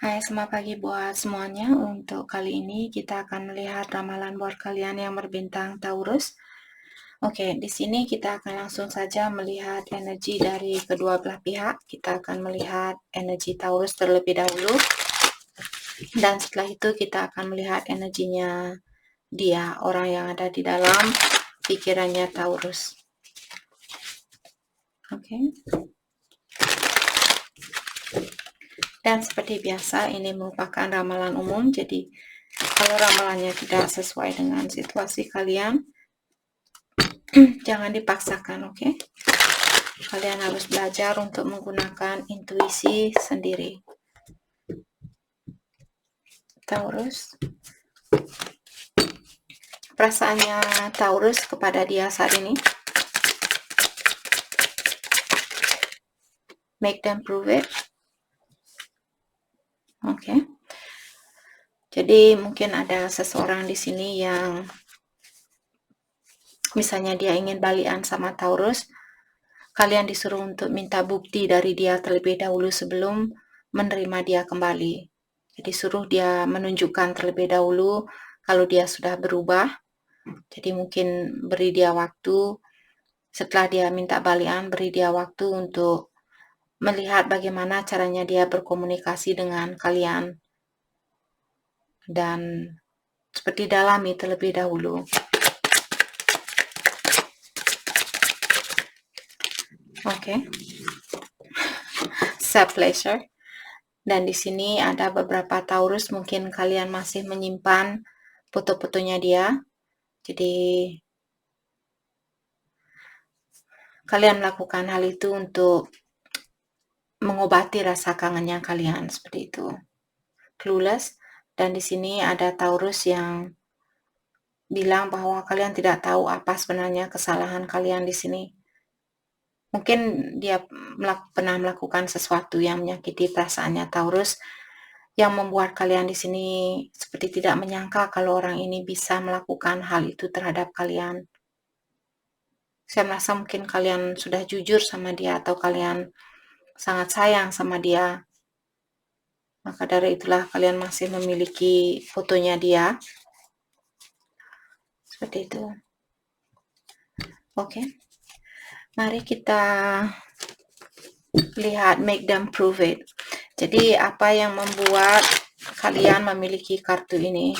Hai, selamat pagi buat semuanya. Untuk kali ini kita akan melihat ramalan buat kalian yang berbintang Taurus. Oke, di sini kita akan langsung saja melihat energi dari kedua belah pihak. Kita akan melihat energi Taurus terlebih dahulu. Dan setelah itu kita akan melihat energinya dia, orang yang ada di dalam pikirannya Taurus. Oke. Dan seperti biasa, ini merupakan ramalan umum. Jadi, kalau ramalannya tidak sesuai dengan situasi kalian, jangan dipaksakan, oke? Kalian harus belajar untuk menggunakan intuisi sendiri. Taurus, perasaannya Taurus kepada dia saat ini. Make them prove it. Oke. Jadi mungkin ada seseorang di sini yang misalnya dia ingin balikan sama Taurus, kalian disuruh untuk minta bukti dari dia terlebih dahulu sebelum menerima dia kembali. Jadi suruh dia menunjukkan terlebih dahulu kalau dia sudah berubah. Jadi mungkin beri dia waktu, setelah dia minta balikan, beri dia waktu untuk melihat bagaimana caranya dia berkomunikasi dengan kalian. Dan seperti dalami terlebih dahulu. Oke. Self-pleasure. Dan di sini ada beberapa Taurus, mungkin kalian masih menyimpan foto-fotonya dia. Jadi kalian melakukan hal itu untuk mengobati rasa kangennya kalian, seperti itu. Clueless. Dan di sini ada Taurus yang bilang bahwa kalian tidak tahu apa sebenarnya kesalahan kalian di sini. Mungkin dia pernah melakukan sesuatu yang menyakiti perasaannya Taurus, yang membuat kalian di sini seperti tidak menyangka kalau orang ini bisa melakukan hal itu terhadap kalian. Saya merasa mungkin kalian sudah jujur sama dia atau kalian sangat sayang sama dia. Maka dari itulah kalian masih memiliki fotonya dia. Seperti itu. Oke. Mari kita lihat make them prove it. Jadi apa yang membuat kalian memiliki kartu ini?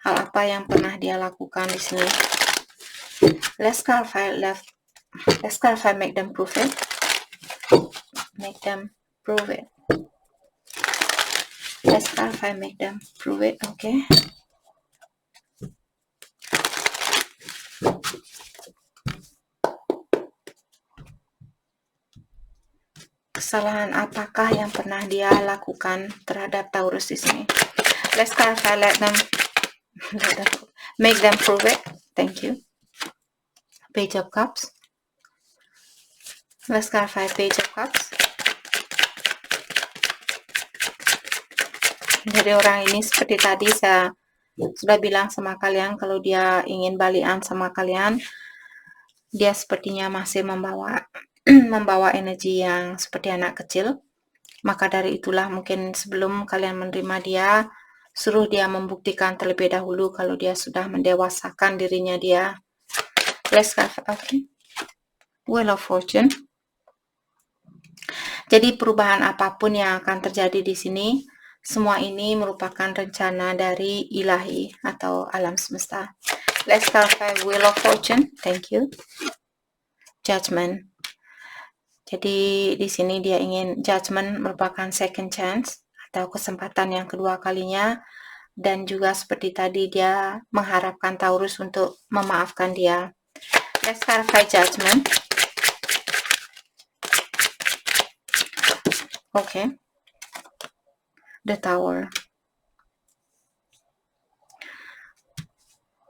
Hal apa yang pernah dia lakukan di sini? Let's clarify make them prove it. Make them prove it. Let's clarify make them prove it. Okay. Kesalahan apakah yang pernah dia lakukan terhadap Taurus di sini? Let's clarify, make them prove it. Thank you. Page of Cups. Let's clarify Page of Cups. Jadi orang ini seperti tadi saya sudah bilang sama kalian, kalau dia ingin balikan sama kalian, dia sepertinya masih membawa energi yang seperti anak kecil. Maka dari itulah mungkin sebelum kalian menerima dia, suruh dia membuktikan terlebih dahulu kalau dia sudah mendewasakan dirinya dia. Let's have, okay. Wheel of Fortune. Jadi perubahan apapun yang akan terjadi di sini, semua ini merupakan rencana dari ilahi atau alam semesta. Let's clarify Wheel of Fortune. Thank you. Judgment. Jadi di sini dia ingin judgment merupakan second chance atau kesempatan yang kedua kalinya, dan juga seperti tadi dia mengharapkan Taurus untuk memaafkan dia. Let's clarify judgment. Okay. The Tower.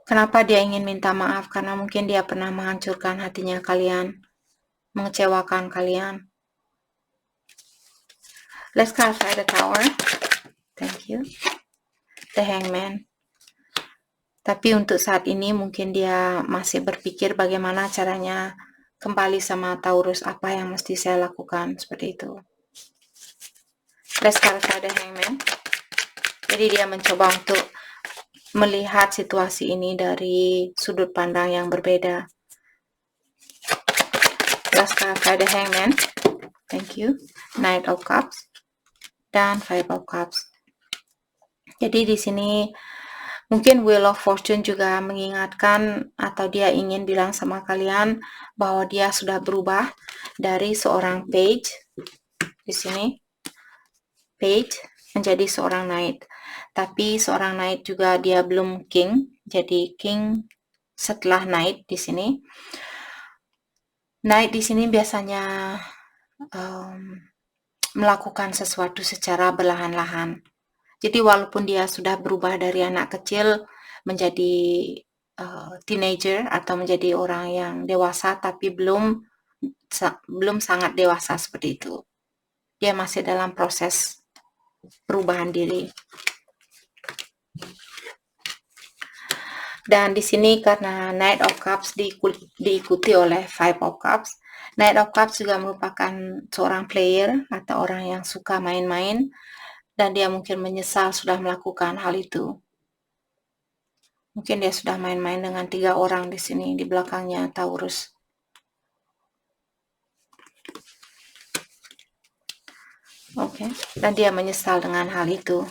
Kenapa dia ingin minta maaf? Karena mungkin dia pernah menghancurkan hatinya kalian, mengecewakan kalian. Let's clarify the Tower. Thank you. The Hangman. Tapi untuk saat ini mungkin dia masih berpikir bagaimana caranya kembali sama Taurus, apa yang mesti saya lakukan, seperti itu. Let's clarify the Hangman. Jadi dia mencoba untuk melihat situasi ini dari sudut pandang yang berbeda. Let's clarify the Hangman. Thank you. Knight of Cups dan Five of Cups. Jadi di sini mungkin Wheel of Fortune juga mengingatkan atau dia ingin bilang sama kalian bahwa dia sudah berubah dari seorang page di sini, page menjadi seorang knight. Tapi seorang knight juga dia belum king, jadi king setelah knight di sini. Knight di sini biasanya melakukan sesuatu secara perlahan-lahan. Jadi walaupun dia sudah berubah dari anak kecil menjadi teenager atau menjadi orang yang dewasa, tapi belum sangat dewasa seperti itu. Dia masih dalam proses perubahan diri. Dan di sini karena Knight of Cups diikuti oleh Five of Cups, Knight of Cups juga merupakan seorang player atau orang yang suka main-main, dan dia mungkin menyesal sudah melakukan hal itu. Mungkin dia sudah main-main dengan 3 orang di sini, di belakangnya Taurus. Oke, dan dia menyesal dengan hal itu.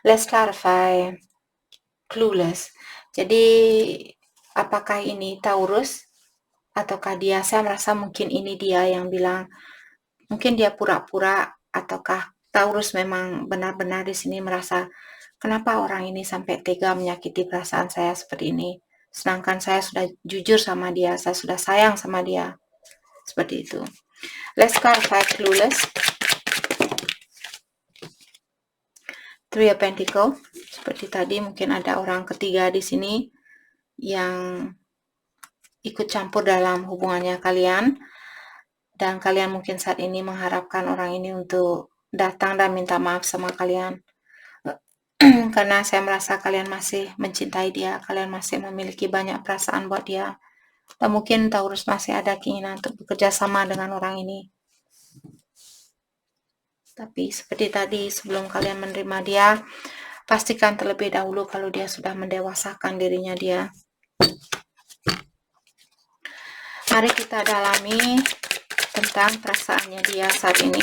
Let's clarify clueless. Jadi, apakah ini Taurus? Ataukah dia, saya merasa mungkin ini dia yang bilang, mungkin dia pura-pura, ataukah Taurus memang benar-benar di sini merasa, kenapa orang ini sampai tega menyakiti perasaan saya seperti ini? Sedangkan saya sudah jujur sama dia, saya sudah sayang sama dia. Seperti itu. Let's clarify clueless. Three of Pentacles. Seperti tadi, mungkin ada orang ketiga di sini yang ikut campur dalam hubungannya kalian. Dan kalian mungkin saat ini mengharapkan orang ini untuk datang dan minta maaf sama kalian. Karena saya merasa kalian masih mencintai dia, kalian masih memiliki banyak perasaan buat dia. Dan mungkin Taurus masih ada keinginan untuk bekerja sama dengan orang ini. Tapi seperti tadi, sebelum kalian menerima dia, pastikan terlebih dahulu kalau dia sudah mendewasakan dirinya dia. Mari kita dalami tentang perasaannya dia saat ini.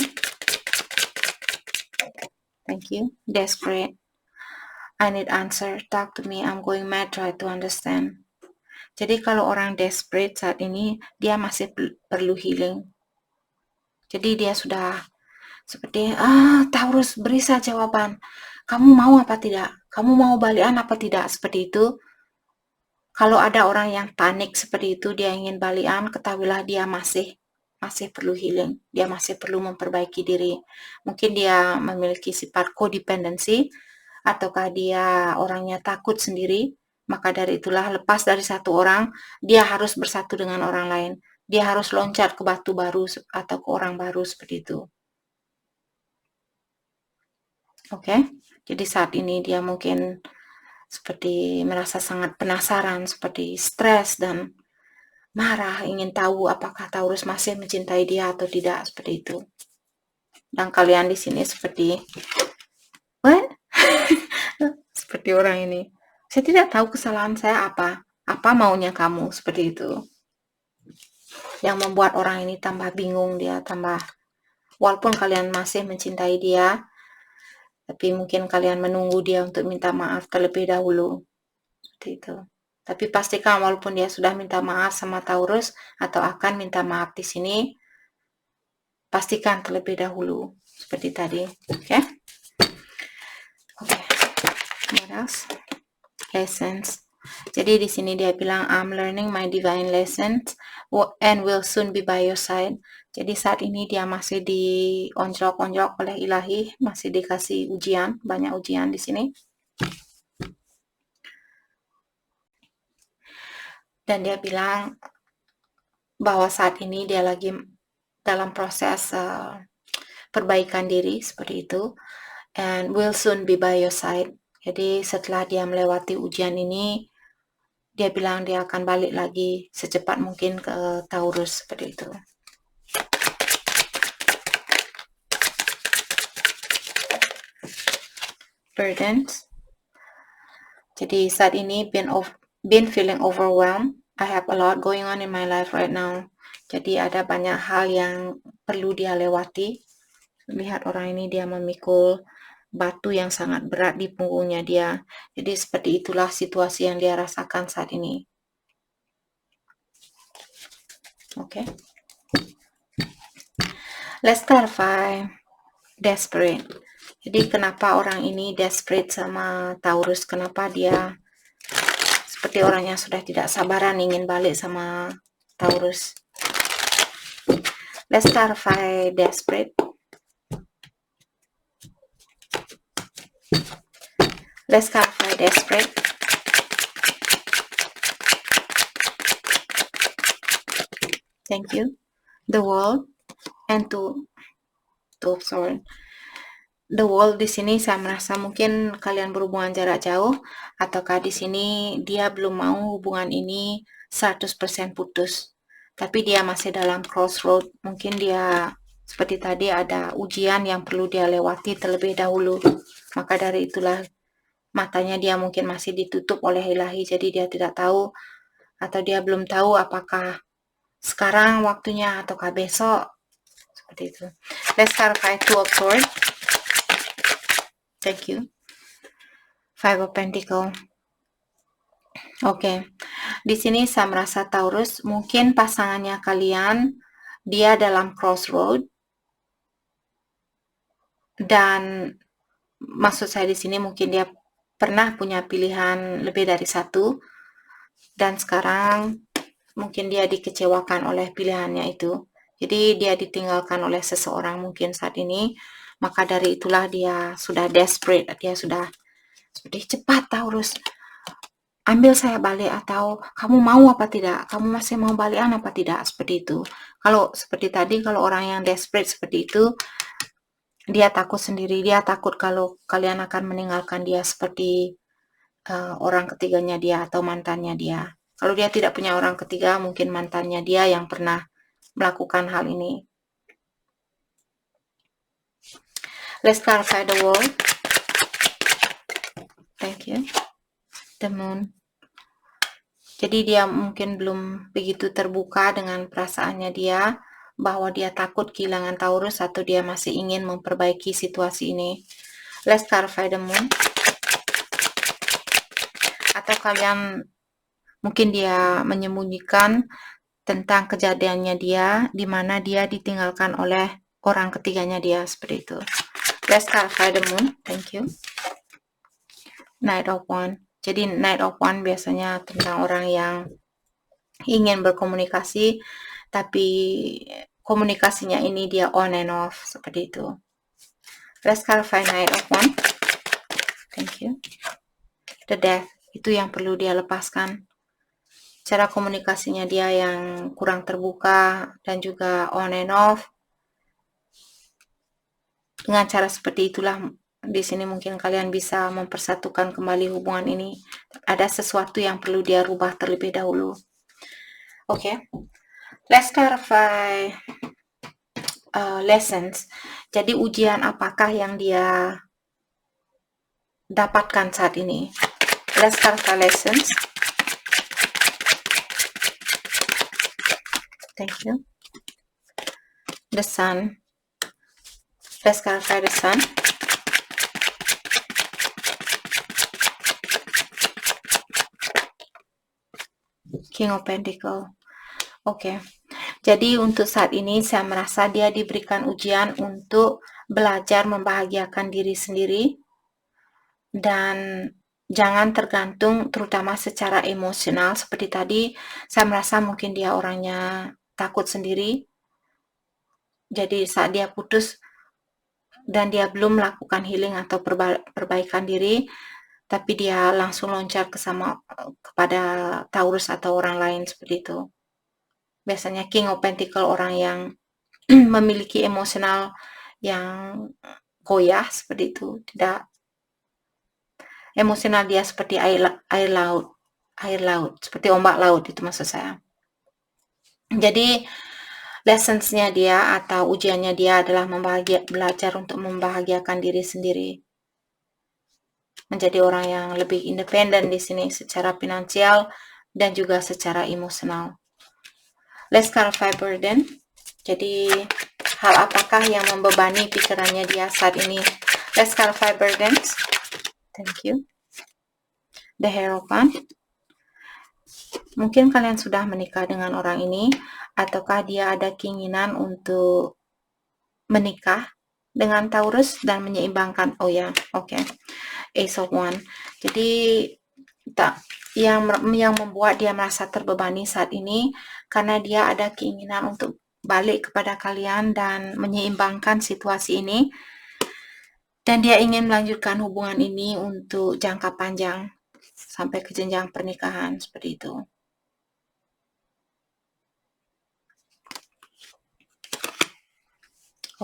Thank you. Desperate. I need answer. Talk to me. I'm going mad. Try to understand. Jadi kalau orang desperate saat ini, dia masih perlu healing. Jadi dia sudah seperti, Taurus, beri saya jawaban. Kamu mau apa tidak? Kamu mau balikan apa tidak? Seperti itu. Kalau ada orang yang panik seperti itu, dia ingin balikan, ketahuilah dia masih perlu healing. Dia masih perlu memperbaiki diri. Mungkin dia memiliki sifat codependency, ataukah dia orangnya takut sendiri. Maka dari itulah, lepas dari satu orang, dia harus bersatu dengan orang lain. Dia harus loncat ke batu baru atau ke orang baru seperti itu. Oke, jadi saat ini dia mungkin seperti merasa sangat penasaran, seperti stres dan marah, ingin tahu apakah Taurus masih mencintai dia atau tidak, seperti itu. Dan kalian di sini seperti, what? Seperti orang ini. Saya tidak tahu kesalahan saya apa maunya kamu, seperti itu. Yang membuat orang ini tambah bingung, dia tambah, walaupun kalian masih mencintai dia, tapi mungkin kalian menunggu dia untuk minta maaf terlebih dahulu. Seperti itu. Tapi pastikan walaupun dia sudah minta maaf sama Taurus atau akan minta maaf di sini, pastikan terlebih dahulu. Seperti tadi. Oke? Oke. What else? Lessons. Jadi di sini dia bilang, I'm learning my divine lessons and will soon be by your side. Jadi saat ini dia masih dionjok-onjok oleh ilahi, masih dikasih ujian, banyak ujian di sini. Dan dia bilang bahwa saat ini dia lagi dalam proses perbaikan diri, seperti itu. And will soon be by your side. Jadi setelah dia melewati ujian ini, dia bilang dia akan balik lagi secepat mungkin ke Taurus, seperti itu. burdens. Jadi saat ini been feeling overwhelmed. I have a lot going on in my life right now. Jadi ada banyak hal yang perlu dia lewati. Lihat orang ini dia memikul batu yang sangat berat di punggungnya dia. Jadi seperti itulah situasi yang dia rasakan saat ini. Okay. Let's clarify desperate. Jadi kenapa orang ini desperate sama Taurus? Kenapa dia seperti orang yang sudah tidak sabaran ingin balik sama Taurus? Let's clarify desperate. Let's clarify desperate. Thank you. The world and to observe. The world di sini saya merasa mungkin kalian berhubungan jarak jauh, ataukah di sini dia belum mau hubungan ini 100% putus. Tapi dia masih dalam crossroad. Mungkin dia seperti tadi ada ujian yang perlu dia lewati terlebih dahulu. Maka dari itulah matanya dia mungkin masih ditutup oleh ilahi, jadi dia tidak tahu atau dia belum tahu apakah sekarang waktunya ataukah besok, seperti itu. Let's clarify Two of Swords. Thank you. Five of Pentacles. Oke. Di sini saya merasa Taurus mungkin pasangannya kalian dia dalam crossroad, dan maksud saya di sini mungkin dia pernah punya pilihan lebih dari satu, dan sekarang mungkin dia dikecewakan oleh pilihannya itu. Jadi dia ditinggalkan oleh seseorang mungkin saat ini. Maka dari itulah dia sudah desperate. Dia sudah seperti cepat Taurus, ambil saya balik, atau kamu mau apa tidak? Kamu masih mau balikan apa tidak? Seperti itu. Kalau seperti tadi, kalau orang yang desperate seperti itu, dia takut sendiri. Dia takut kalau kalian akan meninggalkan dia seperti orang ketiganya dia atau mantannya dia. Kalau dia tidak punya orang ketiga, mungkin mantannya dia yang pernah melakukan hal ini. Let's clarify the world. Thank you. The moon. Jadi dia mungkin belum begitu terbuka dengan perasaannya dia, bahwa dia takut kehilangan Taurus atau dia masih ingin memperbaiki situasi ini. Let's clarify the moon. Atau kalian mungkin dia menyembunyikan tentang kejadiannya dia, di mana dia ditinggalkan oleh orang ketiganya dia, seperti itu. Let's clarify the moon. Thank you. Knight of Wands. Jadi Knight of Wands biasanya tentang orang yang ingin berkomunikasi, tapi komunikasinya ini dia on and off, seperti itu. Let's clarify Knight of Wands. Thank you. The Death. Itu yang perlu dia lepaskan. Cara komunikasinya dia yang kurang terbuka dan juga on and off. Dengan cara seperti itulah di sini mungkin kalian bisa mempersatukan kembali hubungan ini. Ada sesuatu yang perlu dia rubah terlebih dahulu. Oke. Let's clarify lessons. Jadi ujian apakah yang dia dapatkan saat ini? Let's clarify lessons. Thank you. The Sun. Let's clarify the Sun. King of Pentacles. Oke. Jadi untuk saat ini saya merasa dia diberikan ujian untuk belajar membahagiakan diri sendiri dan jangan tergantung terutama secara emosional. Seperti tadi saya merasa mungkin dia orangnya takut sendiri. Jadi saat dia putus dan dia belum melakukan healing atau perbaikan diri, tapi dia langsung loncat kepada Taurus atau orang lain, seperti itu. Biasanya King of Pentacles orang yang memiliki emosional yang goyah, seperti itu. Tidak emosional dia seperti air laut, seperti ombak laut, itu maksud saya. Jadi lessons-nya dia atau ujiannya dia adalah belajar untuk membahagiakan diri sendiri. menjadi orang yang lebih independen di sini secara finansial dan juga secara emosional. Let's clarify burden. Jadi hal apakah yang membebani pikirannya dia saat ini? Let's clarify burdens. Thank you. The Hierophant. Mungkin kalian sudah menikah dengan orang ini, ataukah dia ada keinginan untuk menikah dengan Taurus dan menyeimbangkan. Oh ya, oke. Ace of Wands. Jadi yang membuat dia merasa terbebani saat ini karena dia ada keinginan untuk balik kepada kalian dan menyeimbangkan situasi ini, dan dia ingin melanjutkan hubungan ini untuk jangka panjang sampai ke jenjang pernikahan seperti itu.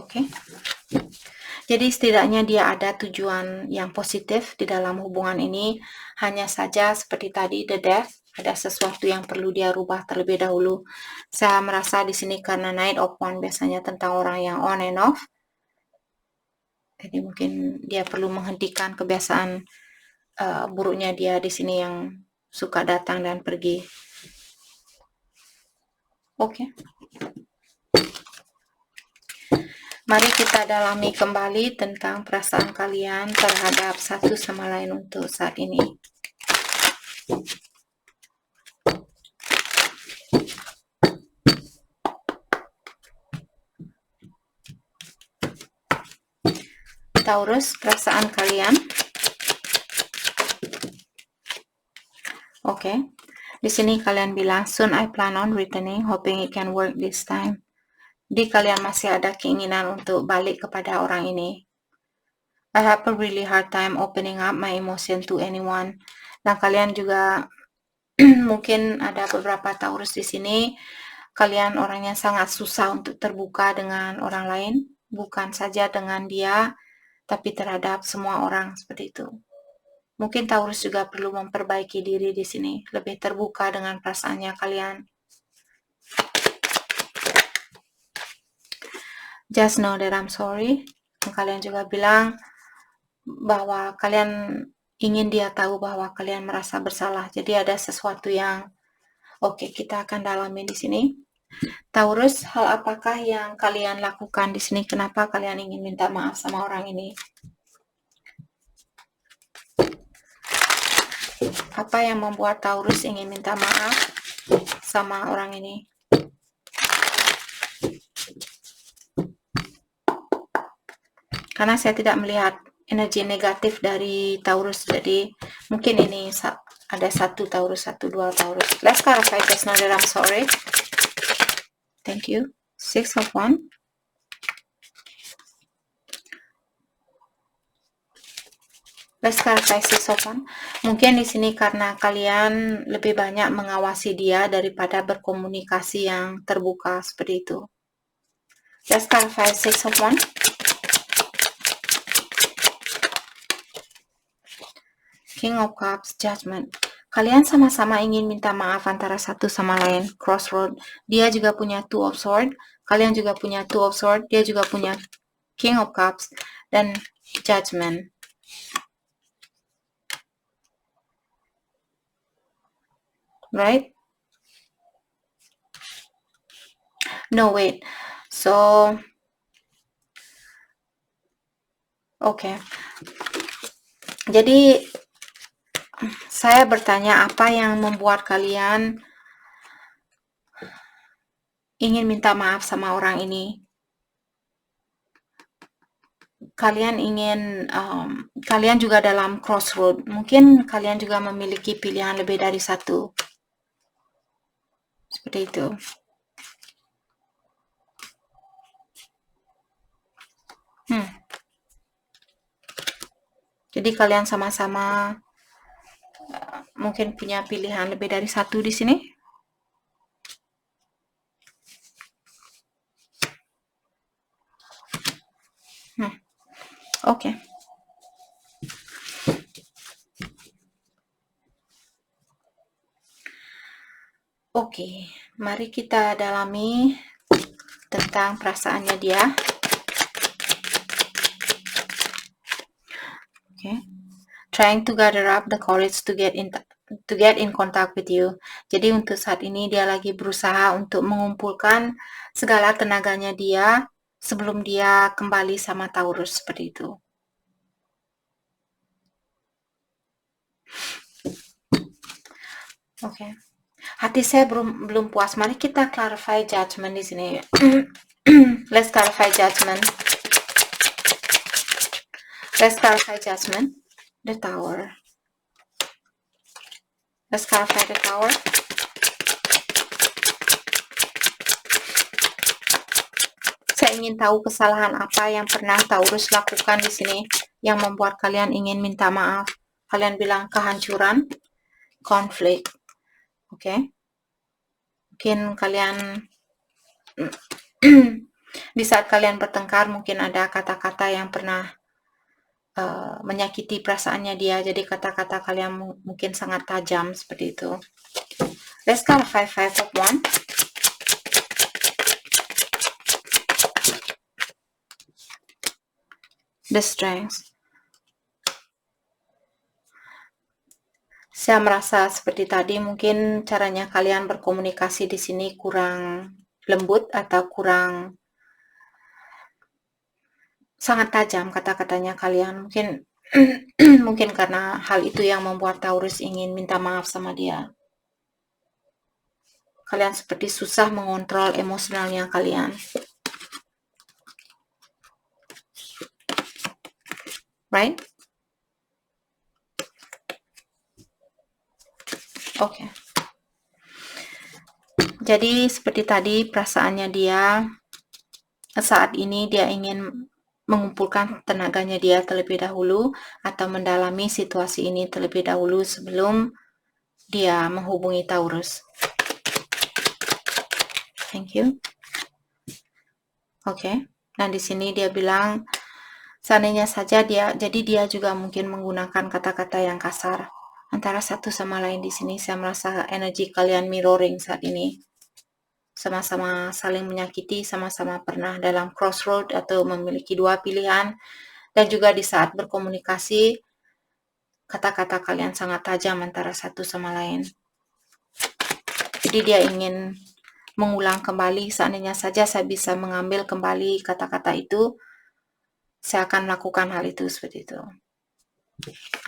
Oke. Jadi setidaknya dia ada tujuan yang positif di dalam hubungan ini. Hanya saja seperti tadi the Death, ada sesuatu yang perlu dia rubah terlebih dahulu. Saya merasa di sini karena Knight of Wands biasanya tentang orang yang on and off. Jadi mungkin dia perlu menghentikan kebiasaan buruknya dia di sini yang suka datang dan pergi. Oke. Mari kita dalami kembali tentang perasaan kalian terhadap satu sama lain untuk saat ini. Taurus, perasaan kalian. Oke. Di sini kalian bilang, soon I plan on returning, hoping it can work this time. Di kalian masih ada keinginan untuk balik kepada orang ini. I have a really hard time opening up my emotion to anyone. Dan kalian juga mungkin ada beberapa Taurus di sini. Kalian orang yang sangat susah untuk terbuka dengan orang lain, bukan saja dengan dia, tapi terhadap semua orang seperti itu. Mungkin Taurus juga perlu memperbaiki diri di sini, lebih terbuka dengan perasaannya kalian. Just know that I'm sorry. Kalian juga bilang bahwa kalian ingin dia tahu bahwa kalian merasa bersalah. Jadi ada sesuatu yang oke, kita akan dalami di sini. Taurus, hal apakah yang kalian lakukan di sini? Kenapa kalian ingin minta maaf sama orang ini? Apa yang membuat Taurus ingin minta maaf sama orang ini? Karena saya tidak melihat energi negatif dari Taurus, jadi mungkin ini ada satu Taurus, dua Taurus. Let's clarify just now that I'm sorry. Thank you. Six of Wands. Let's clarify Six of Wands. Mungkin di sini karena kalian lebih banyak mengawasi dia daripada berkomunikasi yang terbuka seperti itu. Let's clarify Six of Wands. King of Cups, Judgment. Kalian sama-sama ingin minta maaf antara satu sama lain. Crossroad. Dia juga punya Two of Swords. Kalian juga punya Two of Swords. Dia juga punya King of Cups dan Judgment. Right? No, wait. So, okay. Jadi saya bertanya, apa yang membuat kalian ingin minta maaf sama orang ini? Kalian juga dalam crossroad. Mungkin kalian juga memiliki pilihan lebih dari satu. Seperti itu. Jadi kalian sama-sama mungkin punya pilihan lebih dari satu di sini. Oke. Oke, mari kita dalami tentang perasaannya dia. Oke. trying to gather up the courage to get in contact with you. Jadi untuk saat ini dia lagi berusaha untuk mengumpulkan segala tenaganya dia sebelum dia kembali sama Taurus, seperti itu. Oke. Hati saya belum puas. Mari kita clarify judgment di sini. Let's clarify judgment. Let's clarify judgment. The Tower. Let's clarify the Tower. Saya ingin tahu kesalahan apa yang pernah Taurus lakukan di sini yang membuat kalian ingin minta maaf. Kalian bilang kehancuran, konflik. Oke. Mungkin kalian di saat kalian bertengkar mungkin ada kata-kata yang pernah menyakiti perasaannya dia, jadi kata-kata kalian mungkin sangat tajam seperti itu. Let's clarify Five of Wands. The Strength. Saya merasa seperti tadi, mungkin caranya kalian berkomunikasi di sini kurang lembut atau kurang sangat tajam kata-katanya kalian. Mungkin mungkin karena hal itu yang membuat Taurus ingin minta maaf sama dia. Kalian seperti susah mengontrol emosionalnya kalian. Right? Oke. Jadi seperti tadi perasaannya dia saat ini dia ingin mengumpulkan tenaganya dia terlebih dahulu atau mendalami situasi ini terlebih dahulu sebelum dia menghubungi Taurus. Thank you. Oke. Dan di sini dia bilang seandainya saja dia juga mungkin menggunakan kata-kata yang kasar antara satu sama lain. Di sini saya merasa energi kalian mirroring saat ini. Sama-sama saling menyakiti, sama-sama pernah dalam crossroad atau memiliki dua pilihan, dan juga di saat berkomunikasi kata-kata kalian sangat tajam antara satu sama lain. Jadi dia ingin mengulang kembali, seandainya saja saya bisa mengambil kembali kata-kata itu, saya akan melakukan hal itu seperti itu.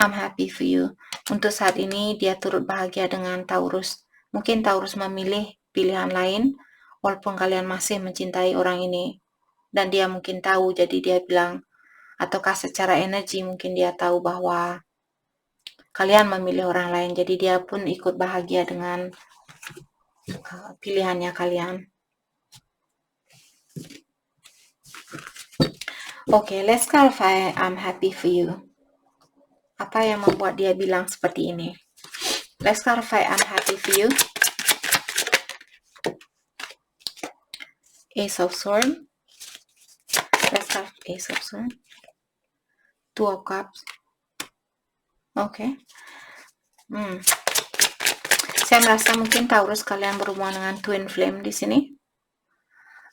I'm happy for you. Untuk saat ini dia turut bahagia dengan Taurus. Mungkin Taurus memilih pilihan lain, walaupun kalian masih mencintai orang ini. Dan dia mungkin tahu, jadi dia bilang, ataukah secara energi mungkin dia tahu bahwa kalian memilih orang lain, jadi dia pun ikut bahagia dengan pilihannya kalian. Oke, let's clarify I'm happy for you. Apa yang membuat dia bilang seperti ini? Let's clarify I'm happy for you. Ace of Swords. Let's have Ace of Swords. Two of Cups. Oke. Saya merasa mungkin Taurus kalian berhubungan dengan twin flame di sini,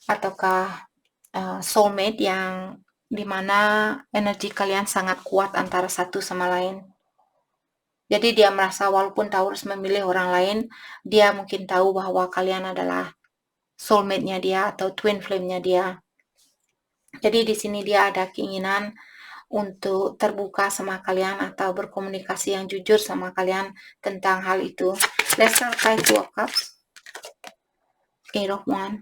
ataukah soulmate yang dimana energi kalian sangat kuat antara satu sama lain. Jadi dia merasa walaupun Taurus memilih orang lain, dia mungkin tahu bahwa kalian adalah soulmate-nya dia atau twin flame-nya dia. Jadi di sini dia ada keinginan untuk terbuka sama kalian atau berkomunikasi yang jujur sama kalian tentang hal itu. Let's clarify Two of Cups. Eight of Wands.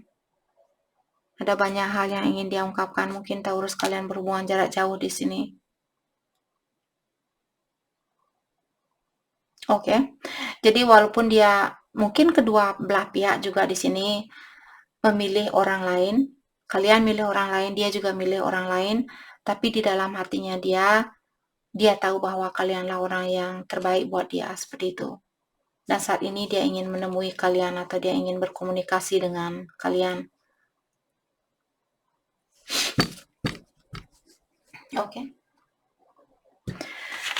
Ada banyak hal yang ingin dia ungkapkan. Mungkin Taurus kalian berhubungan jarak jauh di sini. Oke. Jadi walaupun dia mungkin kedua belah pihak juga di sini memilih orang lain, kalian milih orang lain, dia juga milih orang lain, tapi di dalam hatinya dia tahu bahwa kalianlah orang yang terbaik buat dia, seperti itu. Dan saat ini dia ingin menemui kalian atau dia ingin berkomunikasi dengan kalian. Oke.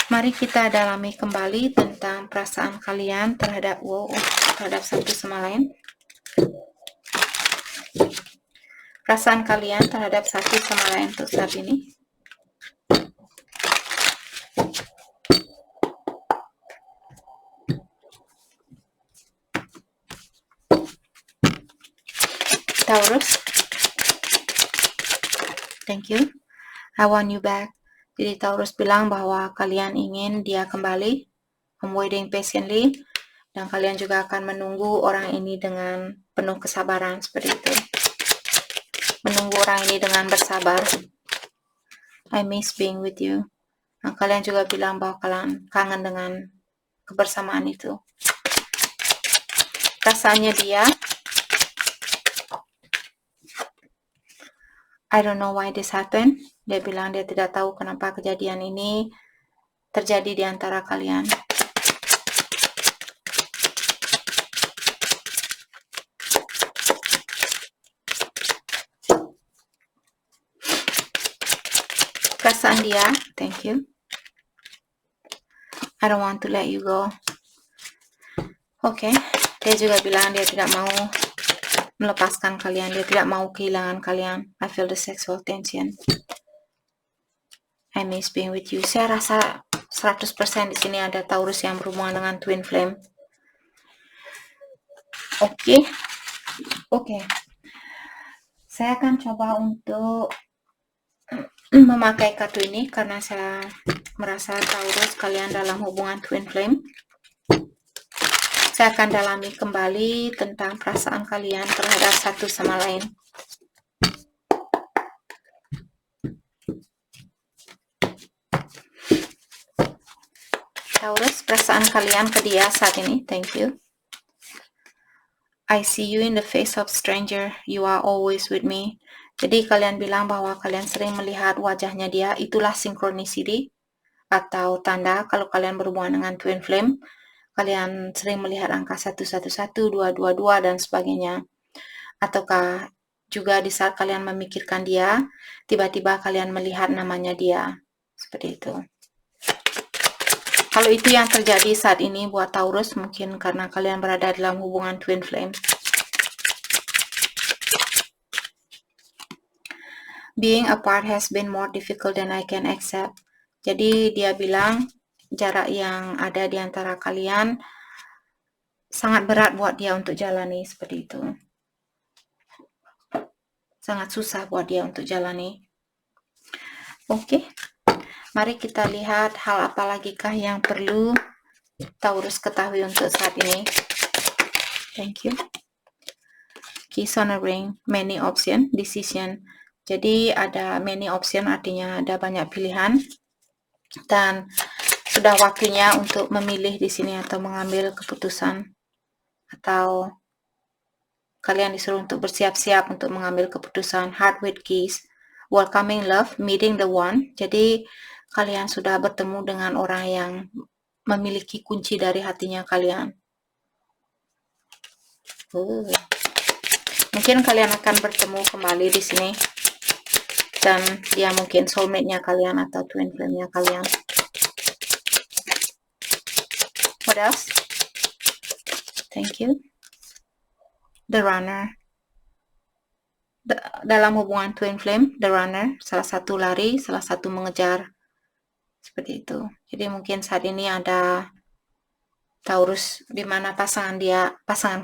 Mari kita dalami kembali tentang perasaan kalian terhadap satu sama lain. Perasaan kalian terhadap satu sama lain untuk saat ini. Taurus. Thank you. I want you back. Jadi Taurus bilang bahwa kalian ingin dia kembali. I'm waiting patiently. Dan kalian juga akan menunggu orang ini dengan penuh kesabaran seperti itu. Menunggu orang ini dengan bersabar. I miss being with you. Nah, kalian juga bilang bahwa kalian kangen dengan kebersamaan itu. Perasaannya dia, I don't know why this happened. Dia bilang dia tidak tahu kenapa kejadian ini terjadi di antara kalian. Perasaan dia, thank you. I don't want to let you go. Oke, dia juga bilang dia tidak mau melepaskan kalian, dia tidak mau kehilangan kalian. I feel the sexual tension. I miss being with you. Saya rasa 100% di sini ada Taurus yang berhubungan dengan twin flame. Oke. Saya akan coba untuk memakai kartu ini karena saya merasa Taurus kalian dalam hubungan twin flame. Saya akan dalami kembali tentang perasaan kalian terhadap satu sama lain. Taurus, perasaan kalian ke dia saat ini. Thank you. I see you in the face of stranger. You are always with me. Jadi kalian bilang bahwa kalian sering melihat wajahnya dia. Itulah synchronicity atau tanda kalau kalian berhubungan dengan twin flame. Kalian sering melihat angka 111, 222 dan sebagainya. Ataukah juga di saat kalian memikirkan dia, tiba-tiba kalian melihat namanya dia. Seperti itu. Kalau itu yang terjadi saat ini buat Taurus, mungkin karena kalian berada dalam hubungan twin flame. Being apart has been more difficult than I can accept. Jadi dia bilang jarak yang ada di antara kalian sangat berat buat dia untuk jalani seperti itu. Sangat susah buat dia untuk jalani. Oke. Mari kita lihat hal apa lagi kah yang perlu Taurus ketahui untuk saat ini. Thank you. Keys on a ring, many option, decision. Jadi ada many option artinya ada banyak pilihan. Dan sudah waktunya untuk memilih di sini atau mengambil keputusan. Atau kalian disuruh untuk bersiap-siap untuk mengambil keputusan. Heart with keys. Welcoming love, meeting the one. Jadi kalian sudah bertemu dengan orang yang memiliki kunci dari hatinya kalian. Mungkin kalian akan bertemu kembali di sini. Dan dia mungkin soulmate-nya kalian atau twin flame-nya kalian. What else? Thank you. The runner. Dalam hubungan twin flame, the runner, salah satu lari, salah satu mengejar. Seperti itu. Jadi mungkin saat ini ada Taurus di mana pasangan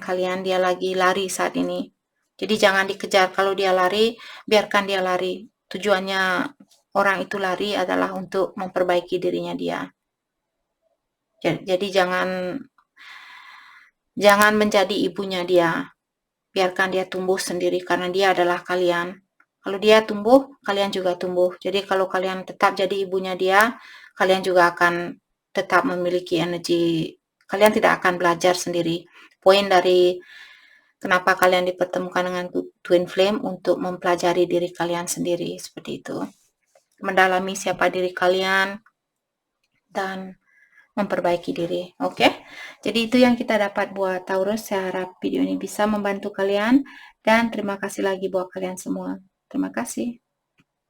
kalian dia lagi lari saat ini. Jadi jangan dikejar. Kalau dia lari, biarkan dia lari. Tujuannya orang itu lari adalah untuk memperbaiki dirinya dia. Jadi jangan menjadi ibunya dia. Biarkan dia tumbuh sendiri karena dia adalah kalian. Kalau dia tumbuh, kalian juga tumbuh. Jadi kalau kalian tetap jadi ibunya dia, kalian juga akan tetap memiliki energi. Kalian tidak akan belajar sendiri. Poin dari kenapa kalian dipertemukan dengan twin flame untuk mempelajari diri kalian sendiri. Seperti itu. Mendalami siapa diri kalian dan memperbaiki diri. Oke? Jadi itu yang kita dapat buat Taurus. Saya harap video ini bisa membantu kalian. Dan terima kasih lagi buat kalian semua. Terima kasih.